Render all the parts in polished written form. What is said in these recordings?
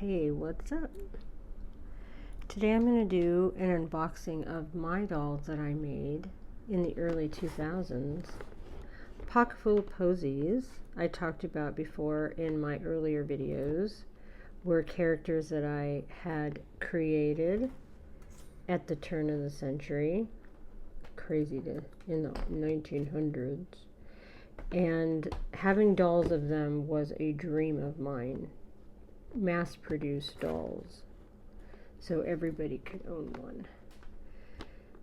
Hey, what's up? Today I'm going to do an unboxing of my dolls that I made in the early 2000s. Pocket full of Posiez, I talked about before in my earlier videos, were characters that I had created at the turn of the century. Crazy in the 1900s. And having dolls of them was a dream of mine. Mass-produced dolls, so everybody could own one.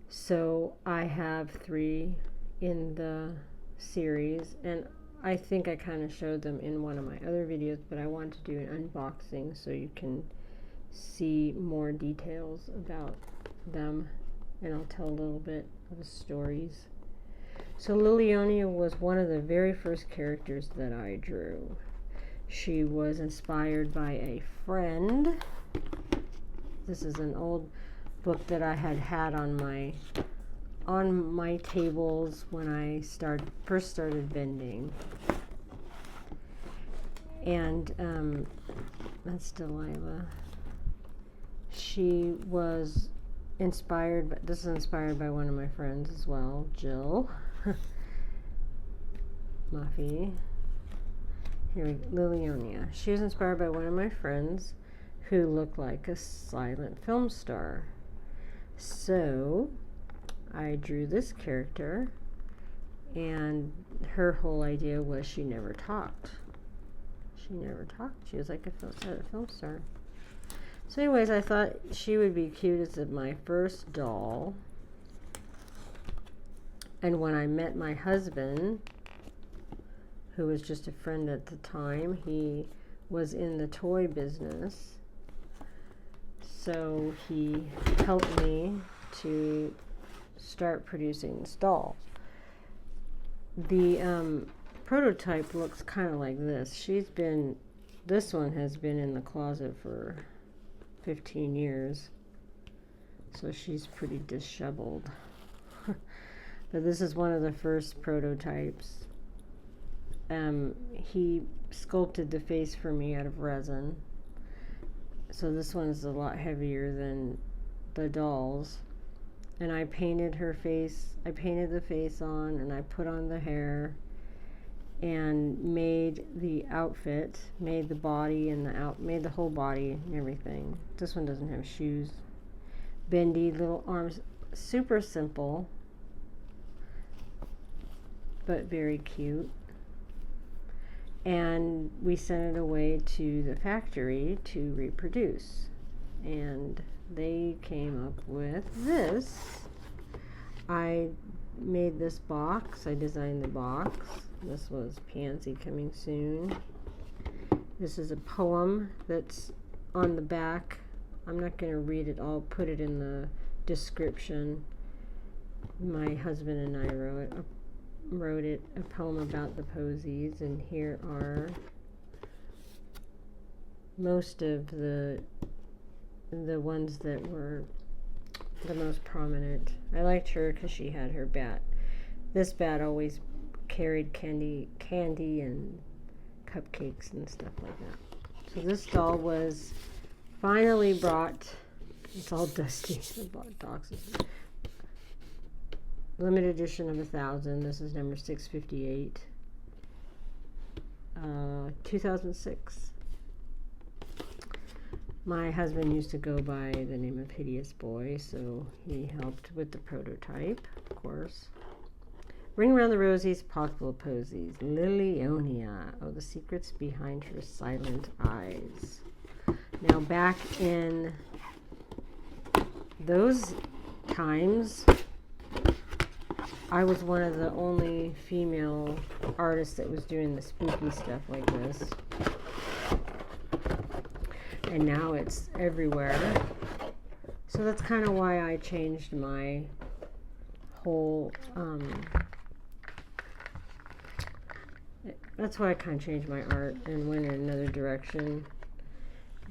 So I have 3 in the series, and I think I kind of showed them in one of my other videos, but I want to do an unboxing so you can see more details about them, and I'll tell a little bit of the stories. So Lillionia was one of the very first characters that I drew. She was inspired by a friend. This is an old book that I had on my tables when I first started vending. And that's Delilah. She was inspired, but this is inspired by one of my friends as well, Jill. Muffy. Here we go, Lillionia. She was inspired by one of my friends who looked like a silent film star. So I drew this character, and her whole idea was she never talked. She never talked. She was like a film star. So anyways, I thought she would be cute as my first doll. And when I met my husband, who was just a friend at the time, he was in the toy business, so he helped me to start producing this doll. The prototype looks kind of like this. This one has been in the closet for 15 years, so she's pretty disheveled. But this is one of the first prototypes. He sculpted the face for me out of resin. So this one's a lot heavier than the dolls. And I painted her face. I painted the face on, and I put on the hair and made the outfit, made the body and made the whole body and everything. This one doesn't have shoes. Bendy little arms, super simple, but very cute. And we sent it away to the factory to reproduce, and they came up with this. I made this box. I designed the box. This was Pansy Coming Soon. This is a poem that's on the back. I'm not going to read it. I'll put it in the description. My husband and I wrote it, a poem about the Posiez, and here are most of the ones that were the most prominent. I liked her because she had her bat. This bat always carried candy and cupcakes and stuff like that. So this doll was finally brought. It's all dusty. The box is limited edition of 1,000. This is number 658. 2006. My husband used to go by the name of Hideous Boy, so he helped with the prototype, of course. Ring Around the Rosies, Pocket full of Posiez. Lillionia. Oh, the secrets behind her silent eyes. Now, back in those times, I was one of the only female artists that was doing the spooky stuff like this. And now it's everywhere. So that's kind of why I changed my whole, that's why I kind of changed my art and went in another direction.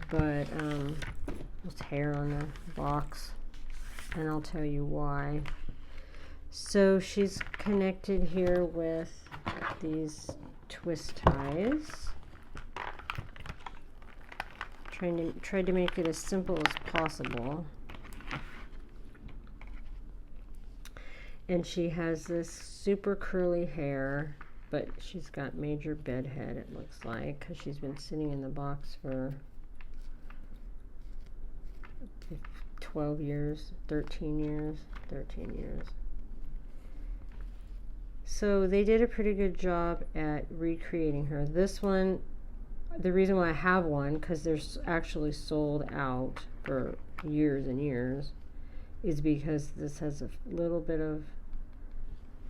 But there's hair on the box, and I'll tell you why. So she's connected here with these twist ties. tried to make it as simple as possible. And she has this super curly hair, but she's got major bedhead, it looks like, because she's been sitting in the box for 12 years, 13 years. So they did a pretty good job at recreating her. This one, the reason why I have one, because they're actually sold out for years and years, is because this has a little bit of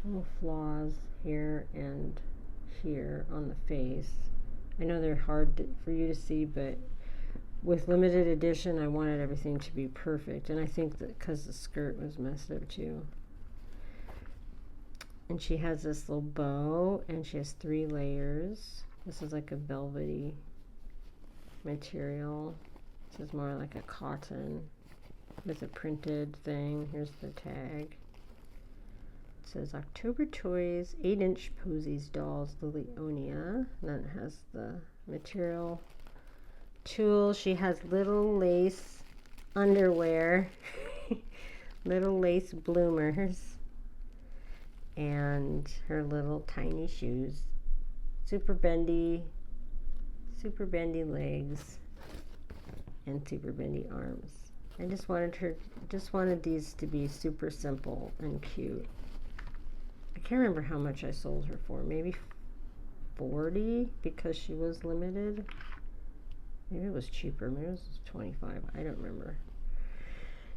little flaws here and here on the face. I know they're hard for you to see, but with limited edition, I wanted everything to be perfect, and I think that because the skirt was messed up too. And she has this little bow, and she has 3 layers. This is like a velvety material. This is more like a cotton with a printed thing. Here's the tag. It says October Toys, 8-inch Posiez dolls, Lillionia. And then it has the material tool. She has little lace underwear, little lace bloomers, and her little tiny shoes. Super bendy legs, and super bendy arms. I just wanted these to be super simple and cute. I can't remember how much I sold her for. Maybe 40 because she was limited. Maybe it was cheaper. Maybe it was 25. I don't remember.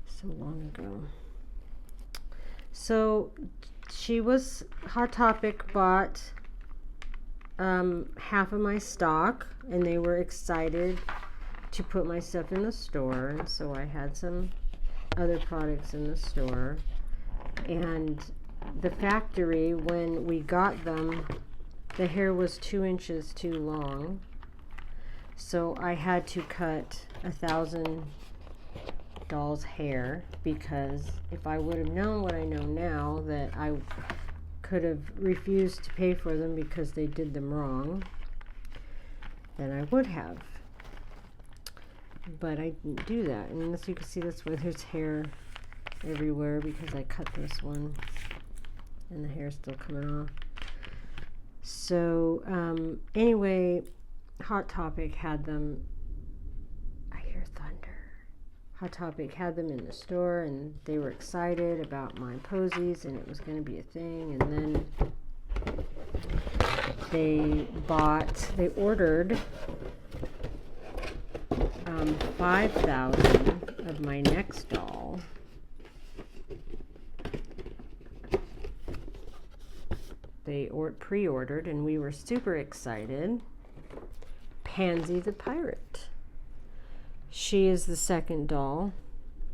So long ago. So Hot Topic bought half of my stock, and they were excited to put my stuff in the store. And so I had some other products in the store. And the factory, when we got them, the hair was 2 inches too long. So I had to cut 1,000 dolls' hair, because if I would have known what I know now, that I could have refused to pay for them because they did them wrong, then I would have. But I didn't do that. And as you can see, that's why there's hair everywhere, because I cut this one and the hair's still coming off. So anyway, Hot Topic had them. I hear thunder. Hot Topic had them in the store, and they were excited about my Posiez, and it was going to be a thing. And then they ordered 5,000 of my next doll. They pre-ordered, and we were super excited. Pansy the Pirate. She is the second doll,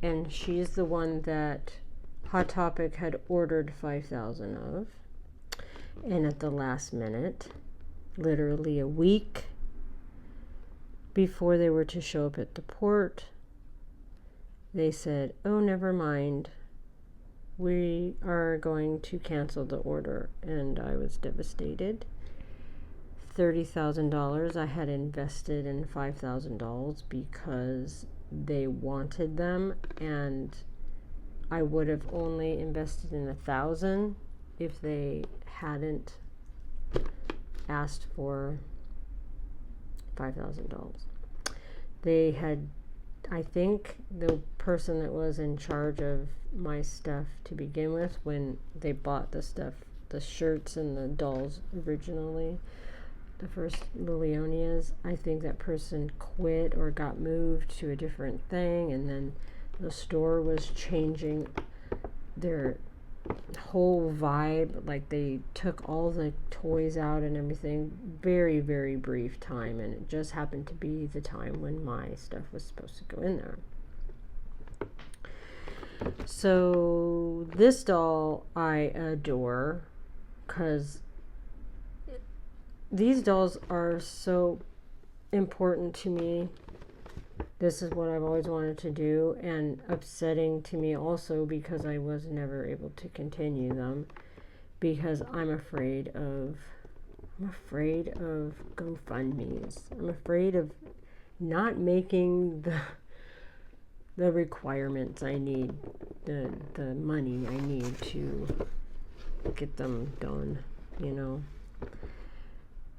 and she is the one that Hot Topic had ordered 5,000 of. And at the last minute, literally a week before they were to show up at the port, they said, "Oh, never mind. We are going to cancel the order." And I was devastated. $30,000 I had invested in 5,000 dolls because they wanted them, and I would have only invested in 1,000 if they hadn't asked for 5,000 dolls. They had, I think the person that was in charge of my stuff to begin with, when they bought the stuff, the shirts and the dolls originally, the first Lillionias, I think that person quit or got moved to a different thing, and then the store was changing their whole vibe. Like, they took all the toys out and everything. Very, very brief time, and it just happened to be the time when my stuff was supposed to go in there. So this doll I adore, because these dolls are so important to me. This is what I've always wanted to do, and upsetting to me also because I was never able to continue them, because I'm afraid of GoFundMes. I'm afraid of not making the requirements I need, the money I need to get them done, you know.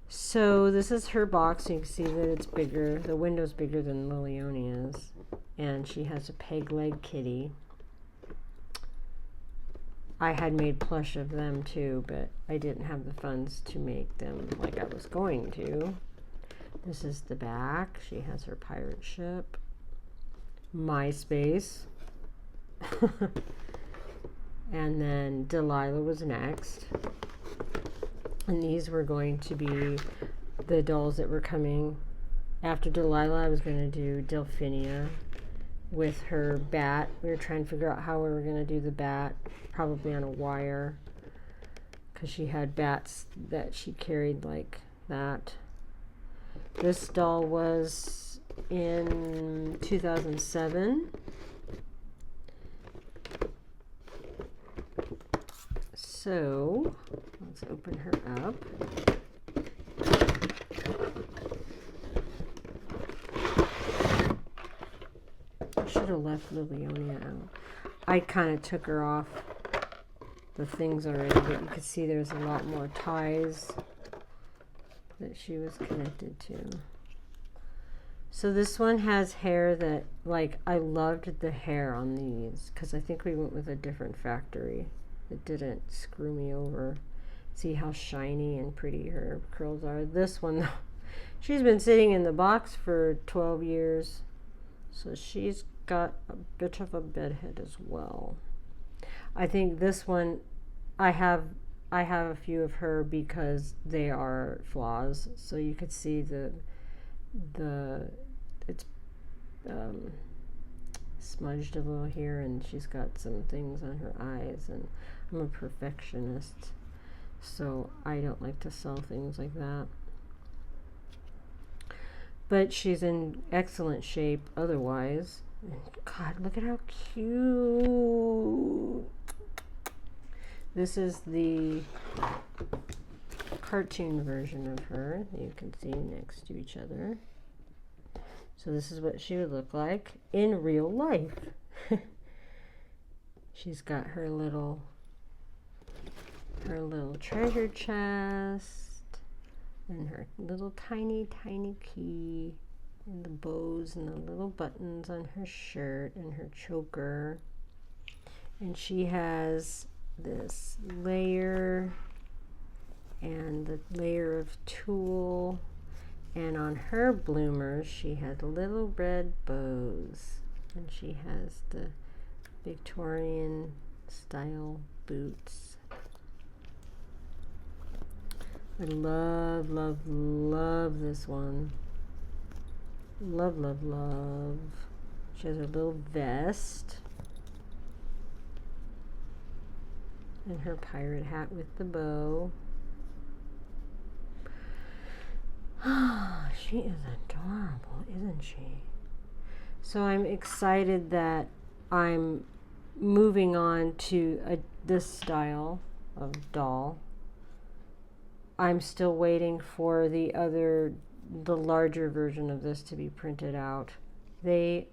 So this is her box. You can see that it's bigger. The window's bigger than Lillionia's. And she has a peg leg kitty. I had made plush of them too, but I didn't have the funds to make them like I was going to. This is the back. She has her pirate ship. MySpace. And then Delilah was next. And these were going to be the dolls that were coming. After Delilah, I was going to do Delphinia with her bat. We were trying to figure out how we were going to do the bat, probably on a wire, because she had bats that she carried like that. This doll was in 2007. So let's open her up. I should have left Lillionia out. I kind of took her off the things already, but you could see there's a lot more ties that she was connected to. So this one has hair that, like, I loved the hair on these because I think we went with a different factory. It didn't screw me over. See how shiny and pretty her curls are. This one, though, she's been sitting in the box for 12 years. So she's got a bit of a bedhead as well. I think this one, I have a few of her because they are flaws. So you could see it's smudged a little here, and she's got some things on her eyes, and I'm a perfectionist, so I don't like to sell things like that. But she's in excellent shape otherwise. God, look at how cute. This is the cartoon version of her that you can see next to each other. So this is what she would look like in real life. She's got her little treasure chest and her little tiny key and the bows and the little buttons on her shirt and her choker. And she has this layer and the layer of tulle. And on her bloomers, she has little red bows. And she has the Victorian style boots. I love, love, love this one. Love, love, love. She has her little vest. And her pirate hat with the bow. She is adorable, isn't she? So I'm excited that I'm moving on to this style of doll. I'm still waiting for the larger version of this to be printed out. They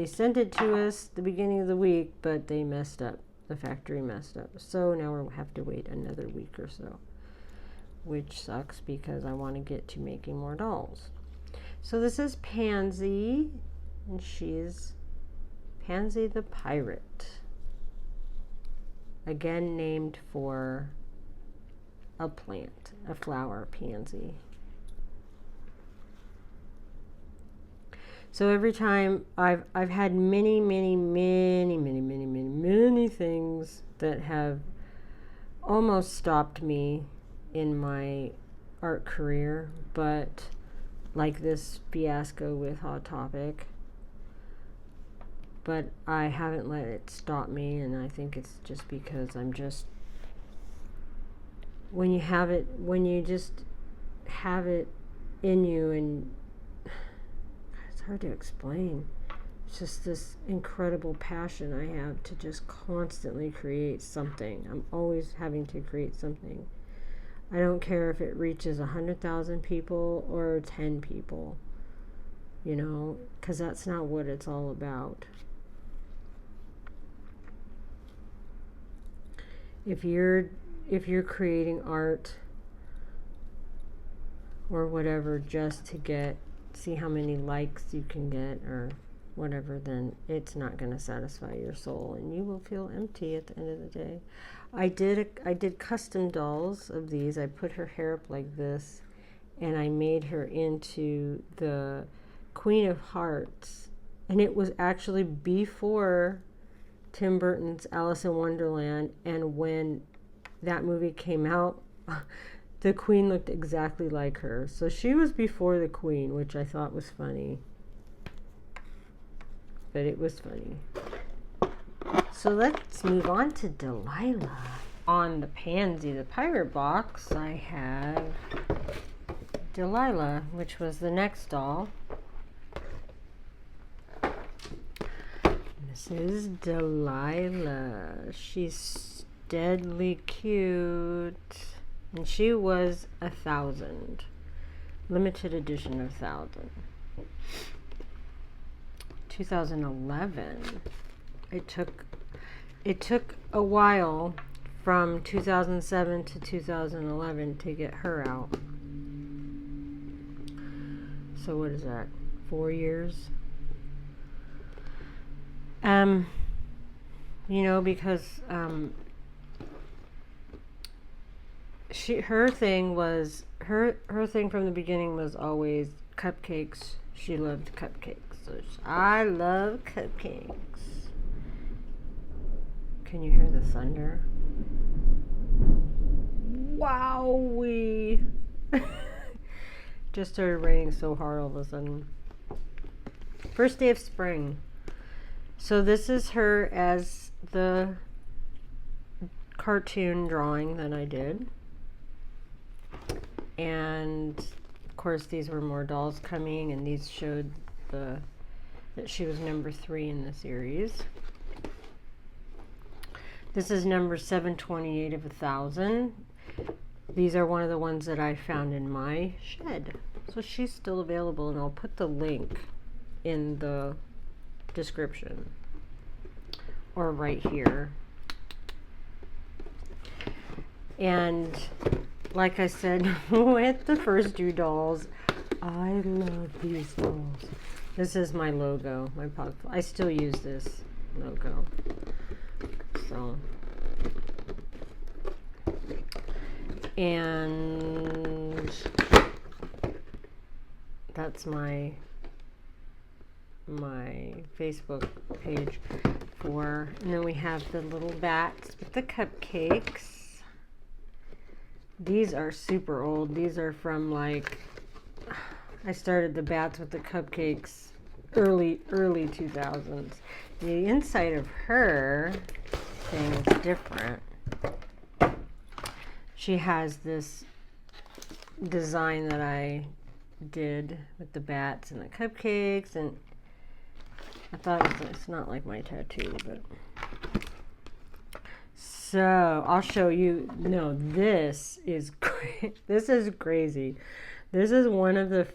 sent it to us the beginning of the week, but they messed up. The factory messed up. So now we'll have to wait another week or so, which sucks because I want to get to making more dolls. So this is Pansy, and she's Pansy the Pirate. Again, named for a plant, a flower pansy. So every time I've had many things that have almost stopped me in my art career, but like this fiasco with Hot Topic, but I haven't let it stop me, and I think it's just because I'm just, when you just have it in you, and it's hard to explain. It's just this incredible passion I have to just constantly create something. I'm always having to create something. I don't care if it reaches 100,000 people or 10 people. you know, because that's not what it's all about. If you're creating art or whatever just to see how many likes you can get or whatever, then it's not going to satisfy your soul, and you will feel empty at the end of the day. I did custom dolls of these. I put her hair up like this, and I made her into the Queen of Hearts, and it was actually before Tim Burton's Alice in Wonderland, and when that movie came out, the Queen looked exactly like her. So she was before the Queen, which I thought was funny. But it was funny. So let's move on to Delilah. On the Pansy the Pirate box, I have Delilah, which was the next doll. This is Delilah. She's deadly cute. And she was 1,000. Limited edition of 1,000. 2011. It took a while from 2007 to 2011 to get her out. So what is that? 4 years? You know, because her thing from the beginning was always cupcakes. She loved cupcakes. So I love cupcakes. Can you hear the thunder? Wowee! Just started raining so hard all of a sudden. First day of spring. So this is her as the cartoon drawing that I did. And of course these were more dolls coming, and these showed that she was number 3 in the series. This is number 728 of 1,000. These are one of the ones that I found in my shed. So she's still available, and I'll put the link in the description or right here. And like I said with the first 2 dolls, I love these dolls. This is my logo, my pod. I still use this logo. So, and that's my Facebook page for, and then we have the little bats with the cupcakes. These are super old. These are from, like, I started the bats with the cupcakes early 2000s. The inside of her thing is different. She has this design that I did with the bats and the cupcakes, and I thought it's not like my tattoo, but so I'll show you. No, this is this is crazy. This is one of the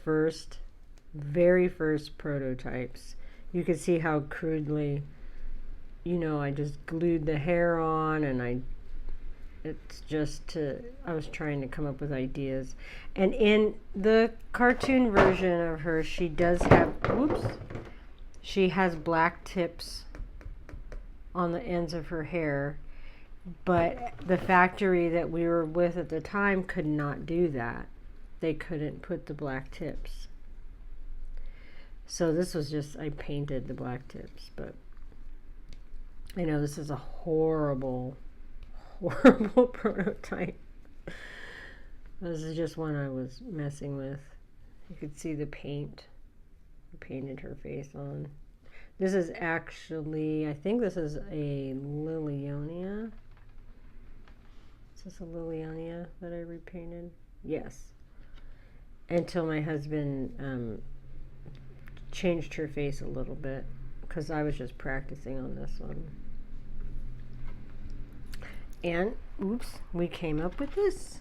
very first prototypes. You can see how crudely, you know, I just glued the hair on, and I was trying to come up with ideas. And in the cartoon version of her, she does have, she has black tips on the ends of her hair, but the factory that we were with at the time could not do that. They couldn't put the black tips. So this was just, I painted the black tips, but I know this is a horrible prototype. This is just one I was messing with. You could see the paint. I painted her face on. This is actually, I think this is a Lillionia. Is this a Lillionia that I repainted? Yes. Until my husband changed her face a little bit, because I was just practicing on this one. And, we came up with this.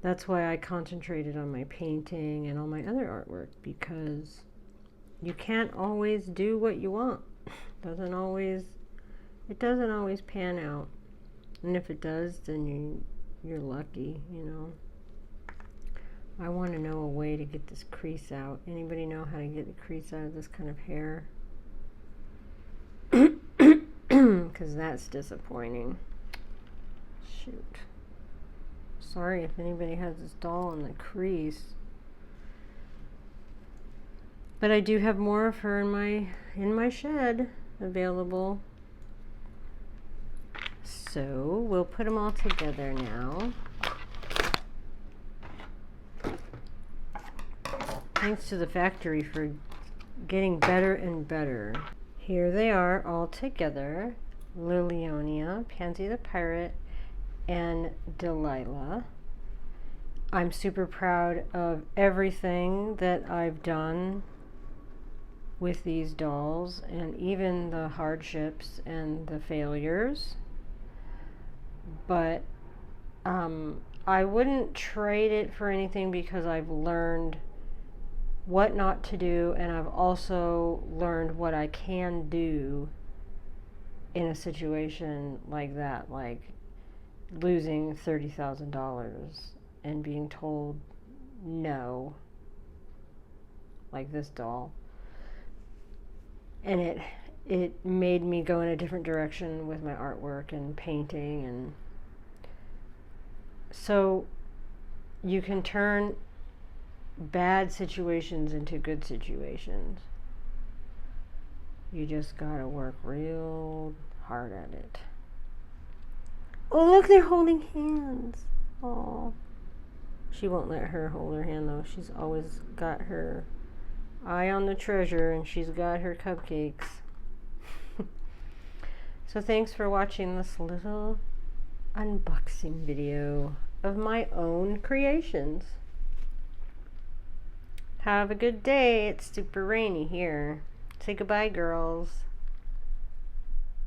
That's why I concentrated on my painting and all my other artwork, because you can't always do what you want. It doesn't always pan out. And if it does, then you're lucky, you know. I want to know a way to get this crease out. Anybody know how to get the crease out of this kind of hair? Because that's disappointing. Shoot. Sorry if anybody has this doll in the crease. But I do have more of her in my shed available. So we'll put them all together now. Thanks to the factory for getting better and better. Here they are all together. Lillionia, Pansy the Pirate, and Delilah. I'm super proud of everything that I've done with these dolls, and even the hardships and the failures. But I wouldn't trade it for anything, because I've learned what not to do, and I've also learned what I can do in a situation like that, like losing $30,000 and being told no, like this doll. And it made me go in a different direction with my artwork and painting. And so you can turn bad situations into good situations. You just gotta work real hard at it. Oh, look, they're holding hands. Oh, she won't let her hold her hand, though. She's always got her eye on the treasure, and she's got her cupcakes. So thanks for watching this little unboxing video of my own creations. Have a good day. It's super rainy here. Say goodbye, girls.